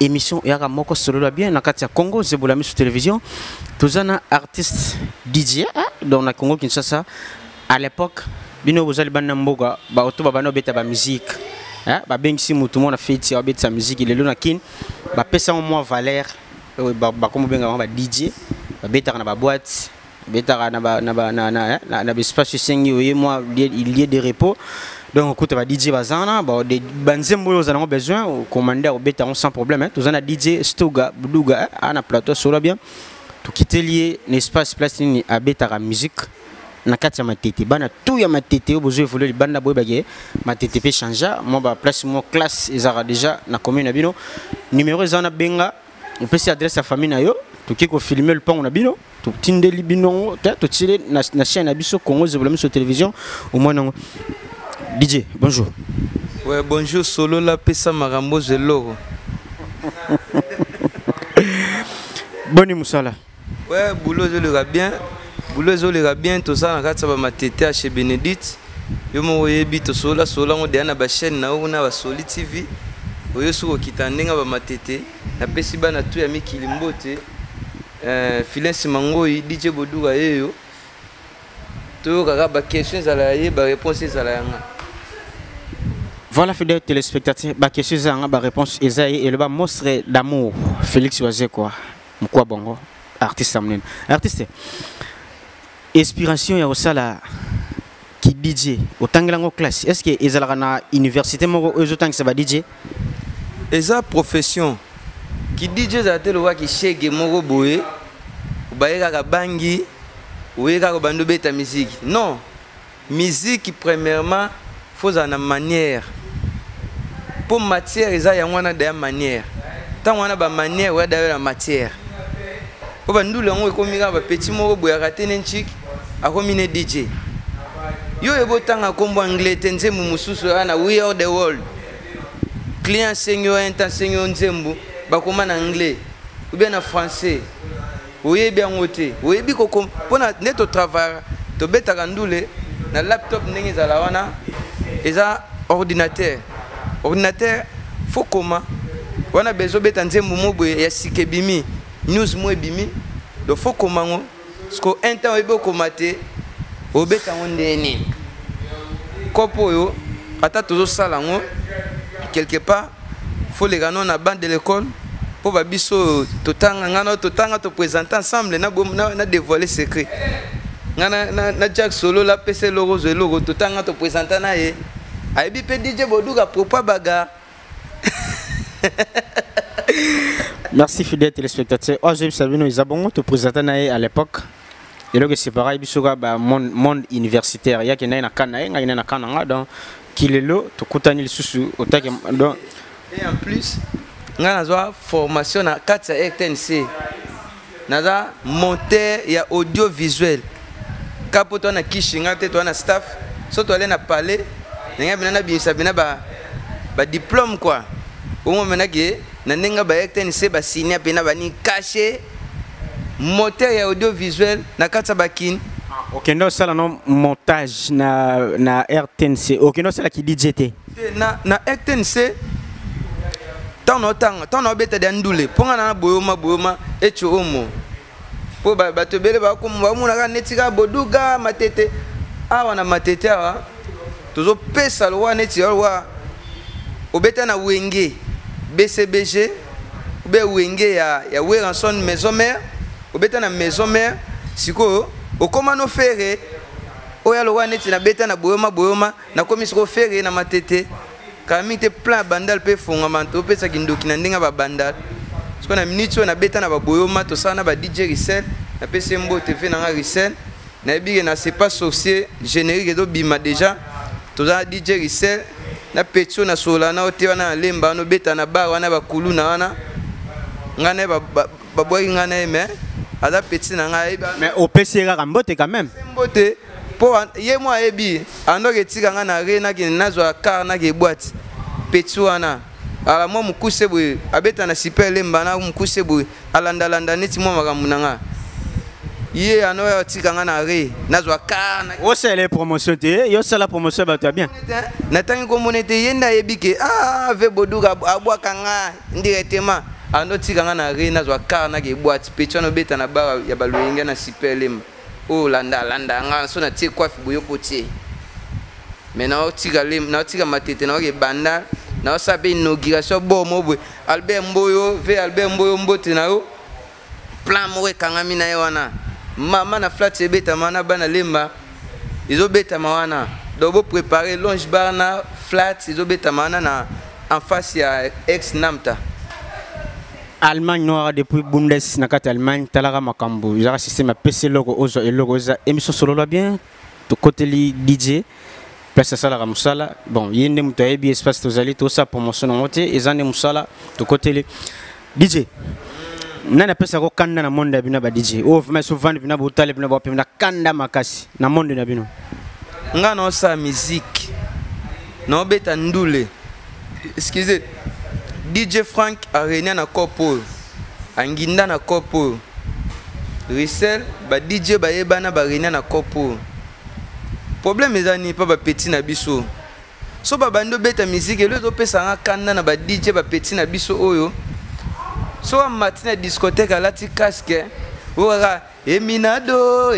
émission yaka moko solo bien na kati ya Congo zebolami sur télévision tozana artiste DJ dans na Congo Kinshasa à l'époque bino bozali bana mboga ba otoba bana beta ba musique ba bengisi mutu mona feti ba beta musique lelo na kin ba pesa mo valeur ba komo benga ba DJ ba beta na ba boîte beta na espace sengi oye moi il y a des repos. Donc, écoute, DJ Bazana, des banzembo, nous avons besoin au commander au béton sans problème. Nous avons DJ Stoga, Boudouga, à un plateau, sur bien. Tout quitter lié, l'espace place à bétara musique. Na katia ma tete, bana tout ya ma tete, au besoin voler banda boy bagé, ma tete peut changer. Moi, bah place mon classe, ils aura déjà na commune abino. Numéro zana benga, on peut s'adresser à famille na yo. Tout qui ko filmer le pont na bino, tout tinde libino, tout tirer na chaîne abiso Congo, zebolami sur télévision, au moins non. DJ, bonjour. Ouais, bonjour, solo la pesa marambo zelo. Boni Moussala. Ouais, boulot je le bien. Boulot je le bien, tout ça, on a ma tête chez Bénédicte. Yo mo yebi to sola on de na ba chaîne na ona ba Soli TV. Oyo suko kitandenga ba matete. Na pesi bana tu ya mikilimbote. Filensi Mangoi, DJ Boduga yeyo. To kaka questions à la réponse à la Voilà, fidèles téléspectateurs, la question est la réponse et le monstre d'amour. Félix Oazé, quoi. Mkwa Bongo, artiste amnen. Artiste, inspiration, il y a aussi la qui DJ, autant que la classe. Est-ce que ils ont une université, autant que ça va DJ? Ils ont profession. Qui DJ, ça a été le roi qui chèque Moro Boé, ou Baïra Bangi, ou Ega Bando Beta musique. Non, musique, premièrement, faut une manière. Pour matière, il y a une manière. Tant qu'on a une manière, il y a une matière. Pour nous, on a un petit mot pour rater un chic, à comme un DJ. Yo e botan a combo anglais, tenze mumususu na we are the world. Client senior, inter senior nzembu, bakoma na anglais, ou bien en français. Oye bien wote. Oye bi ko pona neto travail, to beta kandoule na laptop ndenge za la wana, eza ordinateur. Ordinateur faut comment on a besoin de nzembo mobwe ya sikebimi news mo ebimi do faut comment parce que un temps ebo komate obeta ondeni kopo yo ata tozo sala ngo quelque part faut les ganon na bande de l'école pour ba biso totanga ngana totanga to présenter ensemble na dévoiler secret ngana na Jack solo la PC logo zo logo totanga to présenter na ye aibi pe DJ Boduga propa baga. Merci fidèles téléspectateurs. Aujourd'hui, Sabino Isabongo te présenter à l'époque. Et là, c'est pareil, bisoga monde universitaire. Il y a qui n'a na kana, il y a na kana donc qui est là, to kutani le susu donc. Et en plus, on a une formation à 4 RTNC. Naza monteur et audiovisuel. Capoton na kishinga te to na staff, surtout aller na parler. N'a ba diplôme quoi. Au moment que na nenga ba RTNC ba signer pena ba ni caché moteur et audiovisuel na kata bakin. OK, non ça non montage na RTNC. OK, non c'est là qui DJT. Na RTNC tant no beta d'andoule. Ponga na boyoma echo omo. Po ba te bele ba ko mo na netika Boduga matete. Awa na matete awa. Tozo pesa lwa neti lwa obeta na wenge BCBG obe wenge ya Weranson maison mère obeta na maison mère siko okoma no fere oya lwa neti na beta na boyoma na komisiko fere na matete kamite plan bandal pe fonga manto pesa kindoki na ndinga ba bandal siko na minute na beta na ba boyoma to sana ba DJ Risel na PCMbo TV na Risel na ebige na c'est pas sorcier générique do bima déjà. Toza DJ Risel na petso na solana otewa na lemba no beta na bar wana bakulu na wana ngane ba boy ngane mais ada petit na ngai mais au PC ga mbote quand même mbote po ye moi ebi ando ke tika ngana rena ki nazwa car na ke boîte petso wana ala mo mukuse boy abeta na super lemba na mukuse boy alanda neti mo makamuna nga Yé anoya tikanga na re nazwa kana. O c'est les promotions te yo c'est la promotion ba toi bien. Natangi ko monete yenda yebike ah ve boduka abwa kanga directement ano tikanga na re nazwa kana ke boîte petano beta na ba ya balwenga na sipelem. Oh landa nga so na tie kwa fibuyo potie. Maintenant tika lem na tika matete na ke banda na sabe inauguration bo mobwe Albert Mboyo mbote na yo plan mo kanga mina wana. Maman na flat beta mana bana lemba izo beta mawana dobo préparer longe barna flat izo beta mana na en face ya ex Namta Allemagne noire depuis Bundes na kati Allemagne talaga makambo ya système PC logo ozo et logo za émission solo la bien to côté li DJ place ça la musala bon yende muto ebi espace to zali to sa promotion ngote ezane musala to côté li DJ nana pesa ko kanda na monde bina ba DJ o fuma souvent bina ba utale bina ba pemna kanda makasi na monde na bino nga no sa musique no beta ndule excusez DJ Frank arena na kopo anginda na kopo Rissel ba DJ ba yebana ba arena na kopo problème ezani pa ba petit na biso so ba bando beta musique le zo pesa nga kanda na ba DJ ba petit na biso oyo so a matin discothèque à la casque ora eminado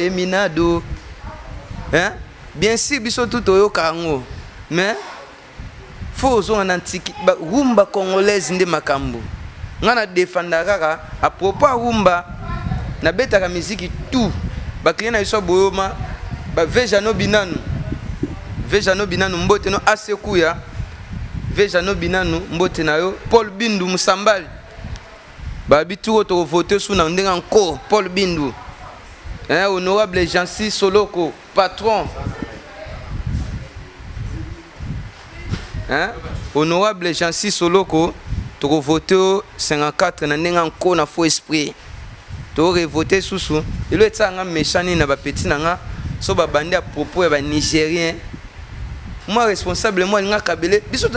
hein bien sûr biso tout oyo kango mais faut zo en antique rumba congolaise nde makambo ngana défendre kaka à propos rumba na beta ka musique tout ba client na iso boyoma ba vejano binanu mbote no asekuya vejano binanu mbote na yo Paul Bindu Musambali Babitu auto voter sous ndenga encore Paul Bindu. Honorable Jancy Soloko, patron. Honorable Jancy Soloko, tu voter 54 ndenga encore na faux esprit. Tu voter sous. Il est ça méchant na ba petit nanga so ba bandi à propos ba nigérien. Moi responsable moi nga kabele biso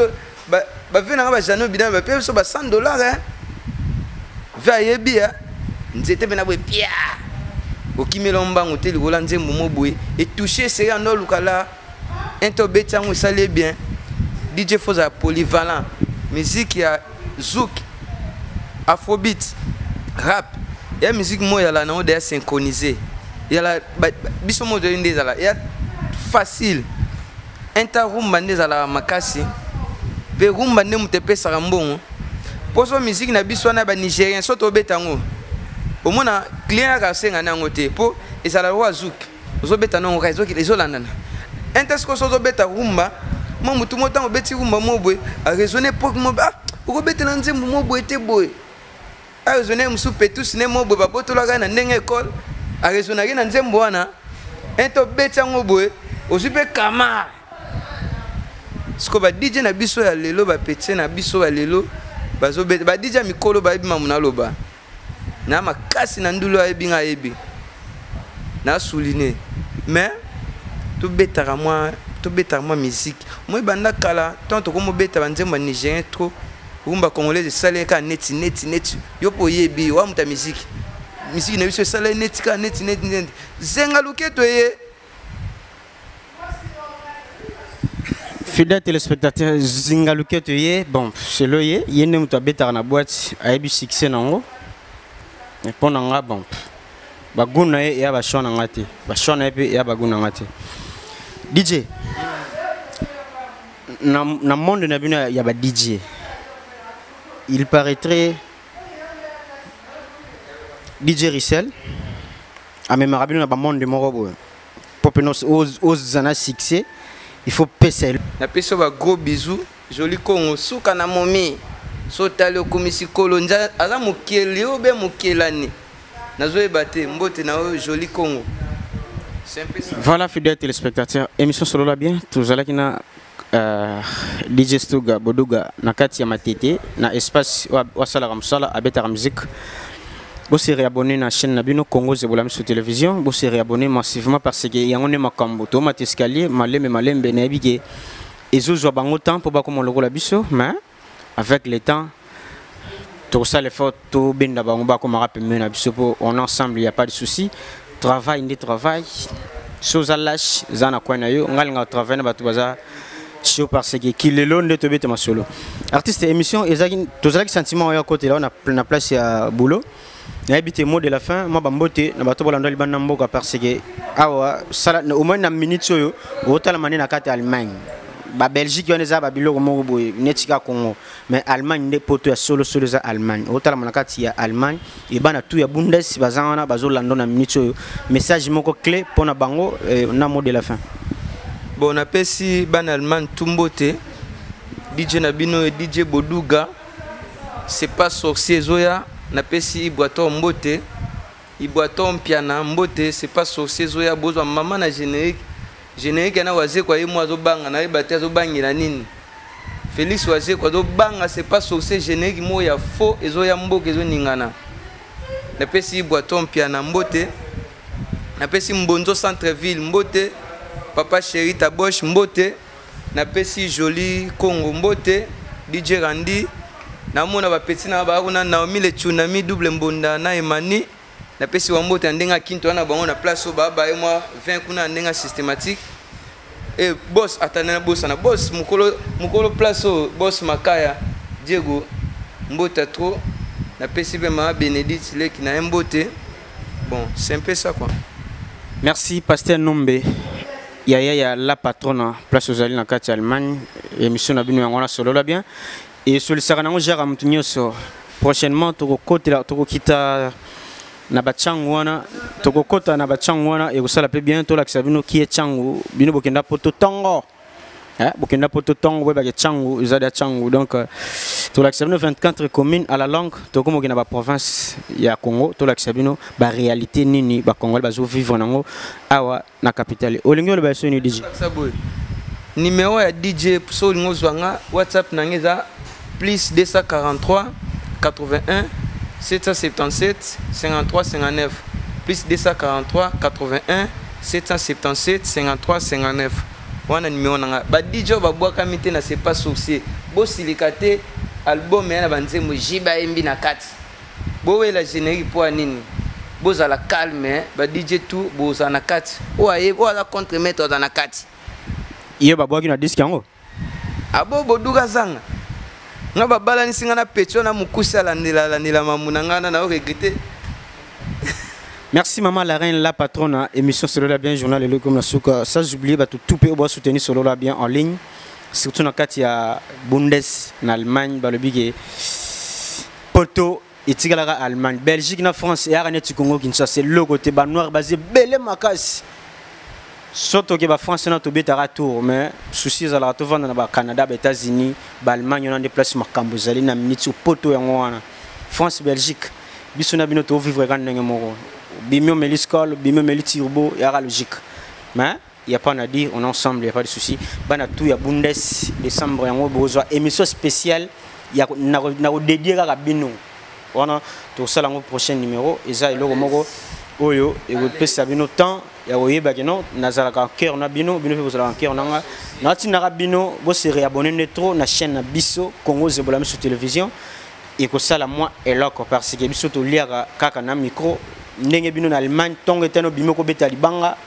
ba venanga ba jano bidana ba pe so ba $100 hein. Vaye bia nzete bena bwe pia okimilomba ngoteli gola nzembo mobwe et toucher c'est en lukala ento betango sale bien DJ Foza polyvalent musique ya zouk afrobeat rap ya musique moya la na de synchronisé ya la biso mo de ndezala ya facile enta rumba ndezala makasi be rumba ne mutepesa mbongo poso musique na biso na ba nigérien soto betango omona client ka senga na ngote po ezala wa zouk zo betano ngo ka zo ki ezolandana entesco sozo beta rumba mo mutu motango beti rumba mobwe a raisonner pour mo ba ko betela nzembo mobwe te boy a raisonner musu petus ne mobwe ba botola na ndenge école a raisonner na nzembo wana ento betango boy ozupe kama sko ba DJ na biso ya lelo ba petit na biso ya lelo bazo bet ba DJ mikolo ba bima munaloba na makasi na ndulu ayebinga yebi na souligner mais to betara moi musique moi banda kala tant ko mo beta banzemba nigérien trop rumba congolaise sale ka net yo po yebi wa muta musique na biso sale net ka net zenga luketo ye. Fidèle téléspectateur zingaluke to ye bon c'est le ye yene muta beta na boîte ayebi succès nango et pona nga bon baguna ye ya ba shona ngati ba shona pe ya baguna ngati DJ na monde na bino ya ba DJ il paraîtrait DJ Rissel a même rabino na ba monde morobo popenos aux zana succès. Il faut passer. Na peso ba gros bisous, joli Congo suka na momi. So talo komisi kolonja ala mukeli obe mukelani. Nazo ebate mbote na joli Congo. Voilà fidèles téléspectateurs, émission solo la bien, tous allez qui na DJ Stuga Boduga na kati ya matete na espace wa sala ramsala abeta musique. Vous serez abonné à la chaîne Nabino Congo Zebola sur télévision. Vous serez abonné massivement parce que y a un makambo. Tomate escalier, malem benebige. Et zo zo bango temps pour pas comme on le roule biso, mais avec le temps, tout ça les fautes tout ben d'abord on va comme rappeler na biso pour on ensemble il y a pas de souci. travail ndi travail soza lâche zana kwana yo ngalinga travail na batu baza show parce que kilelo nde to bete masolo artiste émission ezaki tozalaki sentiment ya côté là on a place ya boulot na habité mot de la fin moi bambote na bato bolanda libana mboka parce que awa sala au moins na minute yo otala mané na kati Allemagne ba Belgique on eza ba biloko moko boye netika Congo mais Allemagne nde poto ya solo za Allemagne otala manakati ya Allemagne et bana tout ya Bundes bazana bazolanda na minute yo message moko clé pona bango na mot de la fin. Bon, on appelle si ban Allemagne Tumbote, DJ Nabino et DJ Boduga, c'est pas sorcier Zoya, on appelle si Iboaton Mbote, Iboaton Piana Mbote, c'est pas sorcier Zoya, Bozo maman na générique, générique na waze kwa yemo azo banga na ibate azo bangi na nini. Félix waze kwa do banga c'est pas sorcier générique mo ya faux ezoya mboke ezo ningana. On appelle si Iboaton Piana Mbote, on appelle si Mbonzo Centre-ville Mbote. Papa Chéri Taboche Mbote, na pesi Joli Congo Mbote, DJ Randy, na mona ba petit na ba kuna Naomi le tsunami double mbonda na Emani, na pesi wa Mbote ndenga kinto na bango na place ba ba et moi 20 kuna ndenga systématique. Et boss atana boss na boss mukolo place boss Makaya Diego Mbote trop, na pesi be ma Bénédicte le qui na Mbote. Bon, c'est un peu ça quoi. Merci Pasteur Nombe. Ya la patronne place aux alliés dans la Allemagne émission na bino ngona solo la bien et sur le saranango jara mutunyoso prochainement toko kita na bachangwana toko kota na bachangwana et ça la peut bien to la bino qui est changu bino bokenda poto tongo bokenda poto tongo ba changu izada changu donc to la 24 communes à la langue toko mokina ba province ya Congo to la bino ba réalité nini ba Congo ba zo vivre nango awa na capitale olingo le ba so ni DJ numéro ya DJ so olingo zwanga WhatsApp nangeza plus 243 81 777 53 59 plus 243 81 777 53 59 wana numéro nanga ba DJ ba boaka mité na c'est pas sorcier bo silikate album ya banzemo jiba embi na kati bo la générique pour nini boza la calme ba DJ tout boza na kati o ala contre mettre na kati iyo ba boaki na disque yango abo boduga zanga nga ba bala ni singa na petio na mukusi ala ndela mamuna ngana na regretter. Merci maman la reine la patronne émission Solo la bien journal et comme la souka ça j'oublie ba tout peut au soutenir Solo la bien en ligne surtout na kati ya Bundes en Allemagne ba le big poto itigala Allemagne Belgique na France et Arneti Congo Kinshasa c'est le côté ba noir basé belé makasi surtout que ba France na to betara tour mais souci za la to vendre na ba Canada ba États-Unis ba Allemagne on a déplacé makambo zali na minute poto yango wana France Belgique biso na bino to vivre kan ndenge moko bimio meliscol bimio melitirbo ya logique mais il y a pas à dire on est ensemble il y a pas de souci bana tout ya Bundes décembre yango besoin émission spéciale ya na dédier ka bino on a tout ça le prochain numéro eza eloko moko oyo et vous pesa bino temps ya oyeba keno nazala ka cœur na bino bino vous allez en cœur nanga na tina bino bo se réabonner trop na chaîne na biso Congo Zebola sur télévision et que ça la moi et là parce que biso to lire kaka na micro ndenge bino na Allemagne tongo etano bimo ko beta libanga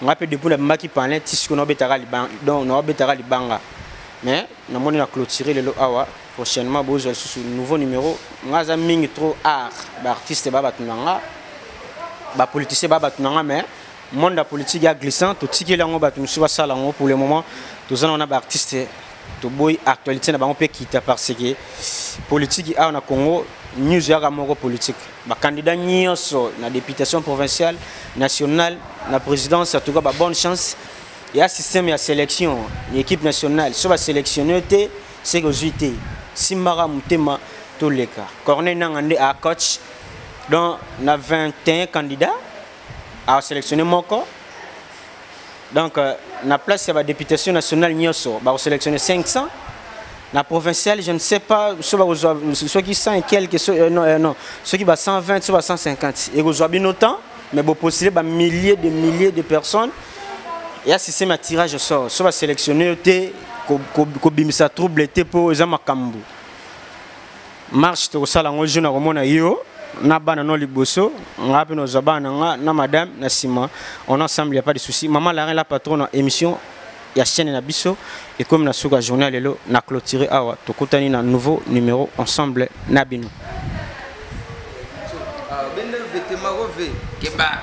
ngape depuis la maki parler tisiko no beta libanga donc no beta libanga mais na moni na clôturer le awa prochainement bozo sur nouveau numéro ngaza mingi trop art ba artiste ba batunanga ba politicien ba batunanga mais monde politique ya glissant tout tikela ngo batu musu basala ngo pour le moment tous on a ba artiste to boy actualité na bango pe kita parce que politique a na Congo news ya moko politique ba candidat nyonso na députation provinciale nationale na présidence en tout cas ba bonne chance il y a système ya sélection l'équipe nationale so ba sélectionner té c'est que juité simara mutema to leka corner nangande a coach donc na 21 candidats à sélectionner moko donc na place ya ba députation nationale nyonso ba sélectionner 500 la provinciale je ne sais pas ceux qui 100 et quelques non ceux qui va 120 ceux qui 150 et vous avez autant mais vous postulez ba milliers de personnes et un système à tirage au sort soit sélectionner ko bimisa trouble te pour za makambu marche to sala ngo jeune romona yo na bana no liboso nga pe no zabana nga na madame na sima on ensemble, il y a pas de souci. Maman la patronne émission ya chaîne na biso et comme na suka journal lelo na clôturer awa to kutani na nouveau numéro ensemble na bino. Bende vete marove keba